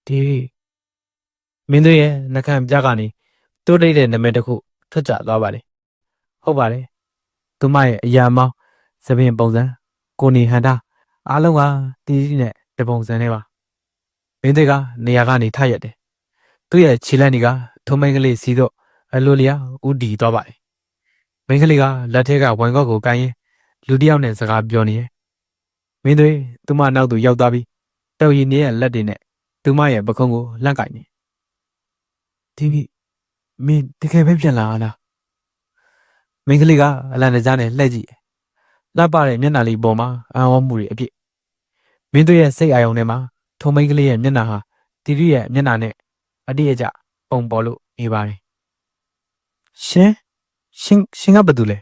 ဒီမင်းတို့ရဲ့နှကမ်းပြကနေတိုးတိတ်တဲ့နာမည်တစ်ခုထွက်ကြသွားပါတယ်ဟုတ်ပါတယ်သူမရဲ့အရာမောင်းသပင်ပုံစံကိုနေဟန်တာအားလုံးကတီးတီးနဲ့တပုံစံနဲ့ပါမင်းတို့ကနေရာကနေထရက်တယ်သူ့ရဲ့ခြေလက်တွေကထုံးမိန်ကလေးစီးတော့အလိုလျာဥတီသွားပါတယ်မိန်းကလေးကလက်ထဲကဝိုင်ကော့ကိုကိုင်းရင်လူတစ်ယောက်နဲ့စကားပြောနေရဲ့မင်းတို့သူမနောက်သူရောက်သွားပြီးတော်ရီနေရဲ့လက်တွေနဲ့သူမရဲ့ပခုံးကိုလှန့်ကင်နေဒီမင်းတကယ်ပဲပြန်လာလားမိန်းကလေးကအလန်တကြားနဲ့လှည့်ကြည့်လှပတဲ့မျက်နှာလေးပေါ်မှာအာဝမှုတွေအပြည့်မင်းတို့ရဲ့စိတ်အာရုံထဲမှာထုံမိန်းကလေးရဲ့မျက်နှာဟာတီရီရဲ့မျက်နှာနဲ့အတိအကျပုံပေါ်လို့နေပါတယ်ရှင်ကဘာတူလဲ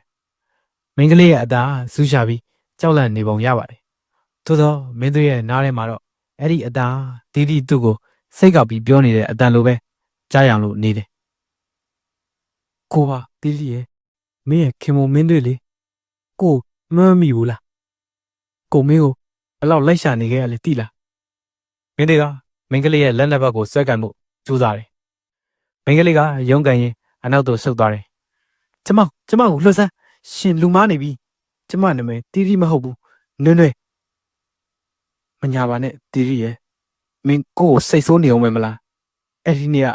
မိန်းကလေးရဲ့အသားဆူးရှာပြီးကြောက်လန့်နေပုံရပါတယ်သို့သောမင်းတို့ရဲ့နားထဲမှာတော့အဲ့ဒီအသားတီရီသူ့ကိုစိတ်ကောက်ပြီးပြောနေတဲ့အတန်လိုပဲကြားရအောင်လို့နေတယ်ကိုပါတီရီရဲ့မင်းရဲ့ခင်မမင်းတွေလေကိုမမ်းမိဘူးလားကိုမင်းကိုဘယ်လောက်လိုက်ရှာနေခဲ့ရလဲတိလားမင်းတွေကမင်းကလေးရဲ့လက်နှစ်ဘက်ကိုဆွဲကန်မှုကြိုးစားတယ်မင်းကလေးကရုန်းကန်ရင်အနောက်သို့ဆုတ်သွားတယ်ကျမကိုလှုပ်ဆန်းရှင်လူမားနေပြီကျမနာမည်တီရီမဟုတ်ဘူးနွဲ့မညာပါနဲ့တီရီရဲ့မင်းကိုစိတ်ဆိုးနေအောင်မလားအဲ့ဒီနေ့က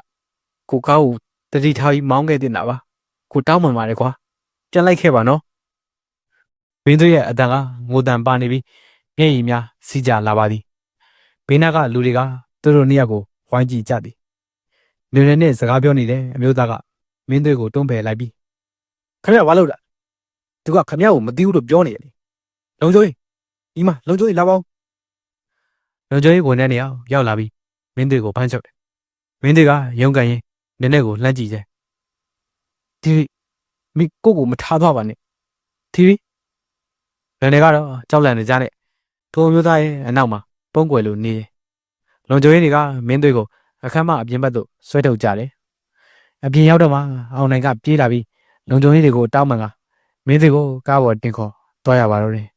ကိုကားကိုတတိထားပြီးမောင်းခဲ့တင်တာပါကိုတောင်းပန်ပါတယ်ကွာပြန်လိုက်ခဲ့ပါနော်မင်းတို့ရဲ့အတန်ကငိုတန်ပါနေပြီးမျက်ရည်များစီးကြလာပါသည်ဘေးနားကလူတွေကသူတို့နှစ်ယောက်ကိုဝိုင်းကြည့်ကြသည်လူတွေနဲ့စကားပြောနေတဲ့အမျိုးသားကမင်းတို့ကိုတွန်းဖယ်လိုက်ပြီးခမရဘာလုပ်တာသူကခမရကိုမသိဘူးလို့ပြောနေတယ်လုံကျိုးဒီမှာလုံကျိုးလာပါဦးလုံကျိုးဝန်ထမ်းတွေရောက်လာပြီးမင်းတို့ကိုဖမ်းချုပ်တယ်မင်းတွေကရုန်းကန်ရင်နည်းနည်းကိုလှမ်းကြည့်ကြဒီမိကိုမထားသွားပါနဲ့ဒီလန်တွေကတော့ကြောက်လန့်နေကြတဲ့ထိုမျိုးသားရဲ့အနောက်မှာပုံကွယ်လို့နေတယ်လုံကျိုးတွေကမင်းတွေကိုအခမ်းမအပြင်ဘက်သို့ဆွဲထုတ်ကြတယ်အပြင်ရောက်တော့မှအောင်နိုင်ကပြေးလာပြီးလုံကျိုးတွေကိုတောင်းပန်ကမင်းတွေကိုကားပေါ်တင်ခေါ်သွားရပါတော့တယ်